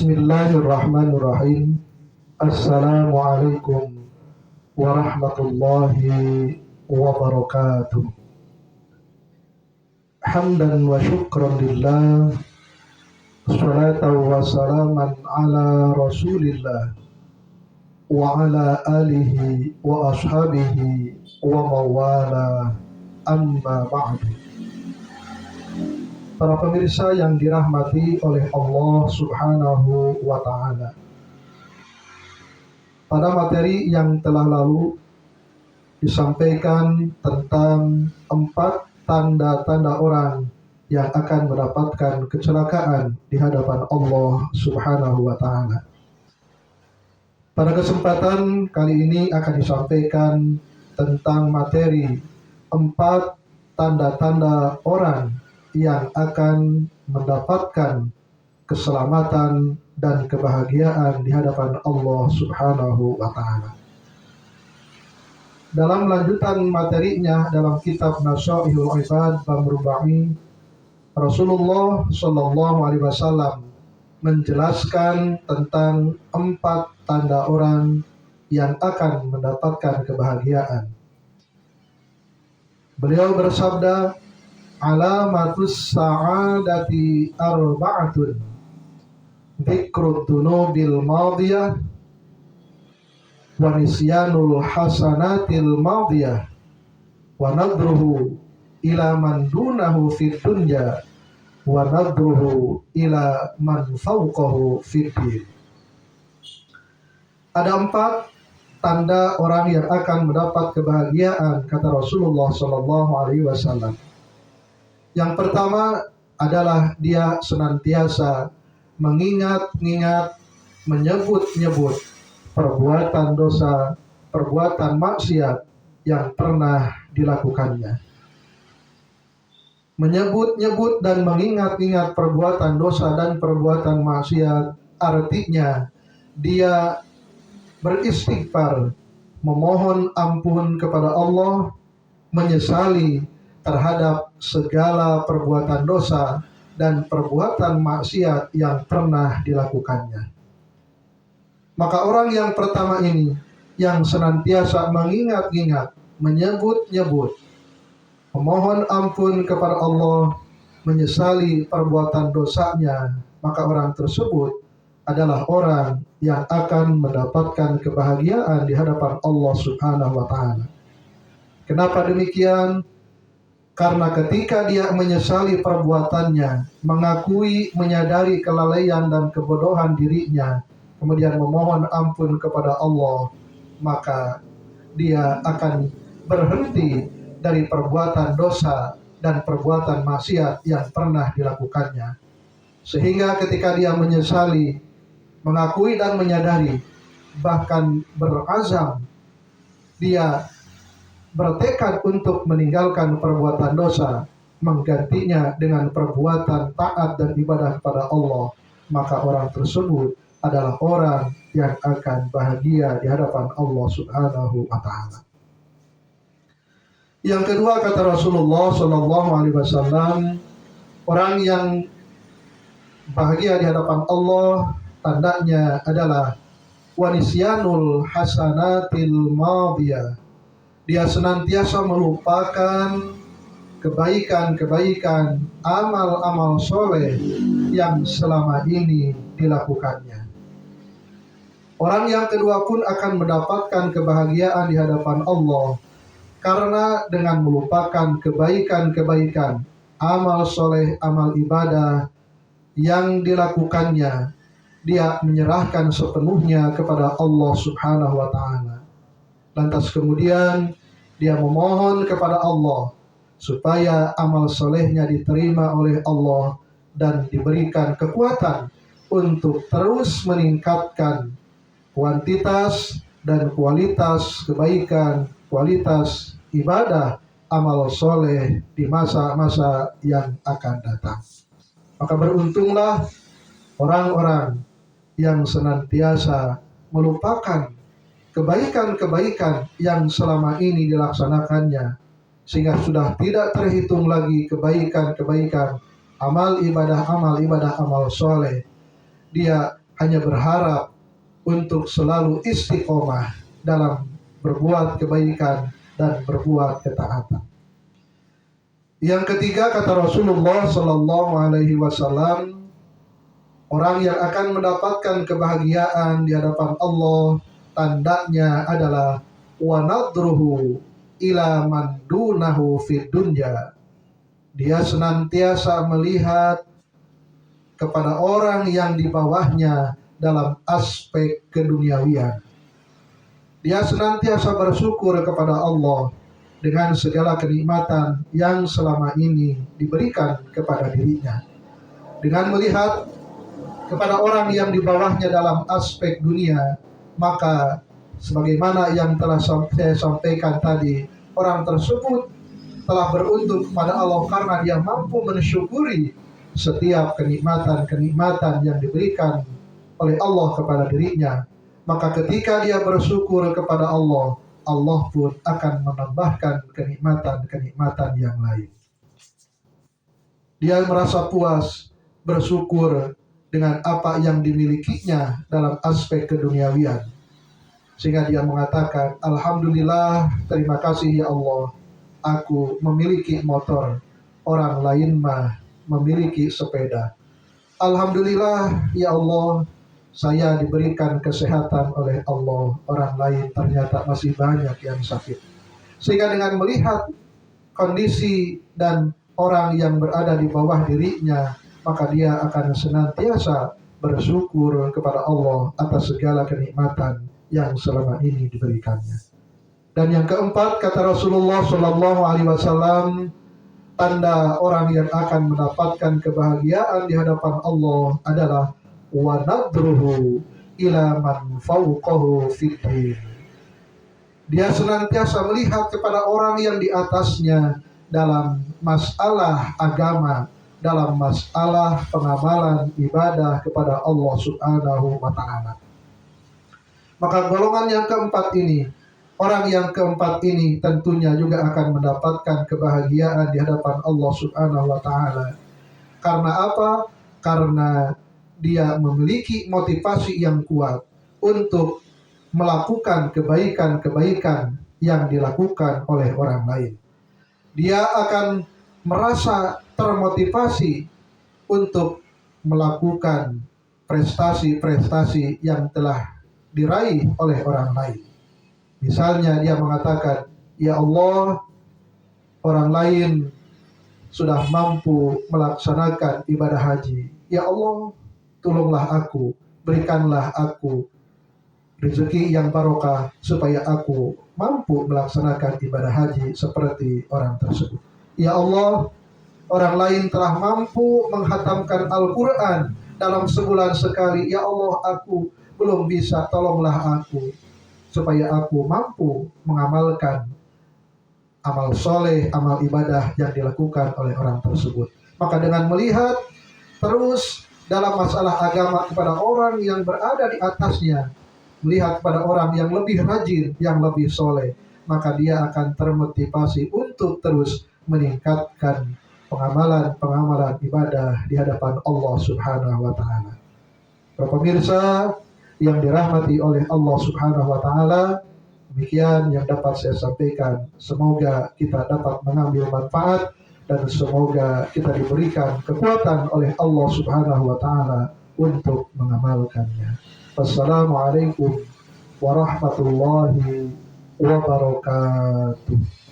Bismillahirrahmanirrahim. Assalamualaikum warahmatullahi wabarakatuh. Hamdan wa syukran lillah, salatan wa salaman ala rasulillah wa ala alihi wa ashabihi wa mawala, amma ba'du. Para pemirsa yang dirahmati oleh Allah Subhanahu wa ta'ala, pada materi yang telah lalu disampaikan tentang 4 tanda-tanda orang yang akan mendapatkan kecelakaan di hadapan Allah Subhanahu wa ta'ala. Pada kesempatan kali ini akan disampaikan tentang materi 4 tanda-tanda orang yang akan mendapatkan keselamatan dan kebahagiaan di hadapan Allah Subhanahu wa ta'ala. Dalam lanjutan materinya dalam kitab Nasaihul Ibad bab Rubai, Rasulullah Shallallahu Alaihi Wasallam menjelaskan tentang 4 tanda orang yang akan mendapatkan kebahagiaan. Beliau bersabda, alamatus sa'adati arba'atun, dzikrud dunubil madiyah wa nisyanul hasanatil madiyah wa nadruhu ila man dunahu fid dunya wa nadruhu ila man fawqahu fid din. Ada 4 tanda orang yang akan mendapat kebahagiaan, kata Rasulullah Shallallahu Alaihi Wasallam. Yang pertama adalah dia senantiasa mengingat-ingat, menyebut-nyebut perbuatan dosa, perbuatan maksiat yang pernah dilakukannya. Menyebut-nyebut dan mengingat-ingat perbuatan dosa dan perbuatan maksiat artinya dia beristighfar, memohon ampun kepada Allah, menyesali terhadap segala perbuatan dosa dan perbuatan maksiat yang pernah dilakukannya. Maka orang yang pertama ini, yang senantiasa mengingat-ingat, menyebut-nyebut, memohon ampun kepada Allah, menyesali perbuatan dosanya, maka orang tersebut adalah orang yang akan mendapatkan kebahagiaan di hadapan Allah Subhanahu wa ta'ala. Kenapa demikian? Karena ketika dia menyesali perbuatannya, mengakui, menyadari kelalaian dan kebodohan dirinya, kemudian memohon ampun kepada Allah, maka dia akan berhenti dari perbuatan dosa dan perbuatan maksiat yang pernah dilakukannya. Sehingga ketika dia menyesali, mengakui dan menyadari, bahkan berazam, dia bertekad untuk meninggalkan perbuatan dosa, menggantinya dengan perbuatan taat dan ibadah kepada Allah, maka orang tersebut adalah orang yang akan bahagia di hadapan Allah Subhanahu wa ta'ala. Yang kedua, kata Rasulullah Shallallahu Alaihi Wasallam, orang yang bahagia di hadapan Allah tandanya adalah wanisyanul hasanatil madiyah. Dia senantiasa melupakan kebaikan-kebaikan, amal-amal soleh yang selama ini dilakukannya. Orang yang kedua pun akan mendapatkan kebahagiaan di hadapan Allah karena dengan melupakan kebaikan-kebaikan, amal soleh, amal ibadah yang dilakukannya, dia menyerahkan sepenuhnya kepada Allah Subhanahu wa ta'ala. Lantas kemudian dia memohon kepada Allah supaya amal solehnya diterima oleh Allah dan diberikan kekuatan untuk terus meningkatkan kuantitas dan kualitas kebaikan, kualitas ibadah, amal soleh di masa-masa yang akan datang. Maka beruntunglah orang-orang yang senantiasa melupakan kebaikan-kebaikan yang selama ini dilaksanakannya, sehingga sudah tidak terhitung lagi kebaikan-kebaikan, amal ibadah, amal soleh. Dia hanya berharap untuk selalu istiqomah dalam berbuat kebaikan dan berbuat ketaatan. Yang ketiga, kata Rasulullah Sallallahu Alaihi Wasallam, orang yang akan mendapatkan kebahagiaan di hadapan Allah, tandanya adalah wa nadruhu ila man dunahu fid dunya. Dia senantiasa melihat kepada orang yang di bawahnya dalam aspek keduniawian. Dia senantiasa bersyukur kepada Allah dengan segala kenikmatan yang selama ini diberikan kepada dirinya. Dengan melihat kepada orang yang di bawahnya dalam aspek dunia, maka sebagaimana yang telah saya sampaikan tadi, orang tersebut telah beruntung kepada Allah karena dia mampu mensyukuri setiap kenikmatan-kenikmatan yang diberikan oleh Allah kepada dirinya. Maka ketika dia bersyukur kepada Allah, Allah pun akan menambahkan kenikmatan-kenikmatan yang lain. Dia merasa puas, bersyukur dengan apa yang dimilikinya dalam aspek keduniawian. Sehingga dia mengatakan, Alhamdulillah, terima kasih ya Allah, aku memiliki motor, orang lain mah memiliki sepeda. Alhamdulillah ya Allah, saya diberikan kesehatan oleh Allah, orang lain ternyata masih banyak yang sakit. Sehingga dengan melihat kondisi dan orang yang berada di bawah dirinya, maka dia akan senantiasa bersyukur kepada Allah atas segala kenikmatan yang selama ini diberikannya. Dan yang keempat, kata Rasulullah Sallallahu Alaihi Wasallam, tanda orang yang akan mendapatkan kebahagiaan di hadapan Allah adalah wa nadruhu ila man fawqahu fiddin. Dia senantiasa melihat kepada orang yang di atasnya dalam masalah agama, dalam masalah pengamalan ibadah kepada Allah Subhanahu wa Ta'ala. Maka golongan yang keempat ini, orang yang keempat ini tentunya juga akan mendapatkan kebahagiaan di hadapan Allah Subhanahu wa Ta'ala. Karena apa? Karena dia memiliki motivasi yang kuat untuk melakukan kebaikan-kebaikan yang dilakukan oleh orang lain. Dia akan merasa termotivasi untuk melakukan prestasi-prestasi yang telah diraih oleh orang lain. Misalnya dia mengatakan, ya Allah, orang lain sudah mampu melaksanakan ibadah haji. Ya Allah, tolonglah aku, berikanlah aku rezeki yang barokah supaya aku mampu melaksanakan ibadah haji seperti orang tersebut. Ya Allah, orang lain telah mampu menghatamkan Al-Quran dalam sebulan sekali. Ya Allah, aku belum bisa, tolonglah aku supaya aku mampu mengamalkan amal soleh, amal ibadah yang dilakukan oleh orang tersebut. Maka dengan melihat terus dalam masalah agama kepada orang yang berada di atasnya, melihat kepada orang yang lebih rajin, yang lebih soleh, maka dia akan termotivasi untuk terus meningkatkan pengamalan ibadah di hadapan Allah Subhanahu wa Ta'ala. Para pemirsa yang dirahmati oleh Allah Subhanahu wa Ta'ala, demikian yang dapat saya sampaikan. Semoga kita dapat mengambil manfaat dan semoga kita diberikan kekuatan oleh Allah Subhanahu wa Ta'ala untuk mengamalkannya. Wassalamualaikum warahmatullahi wabarakatuh.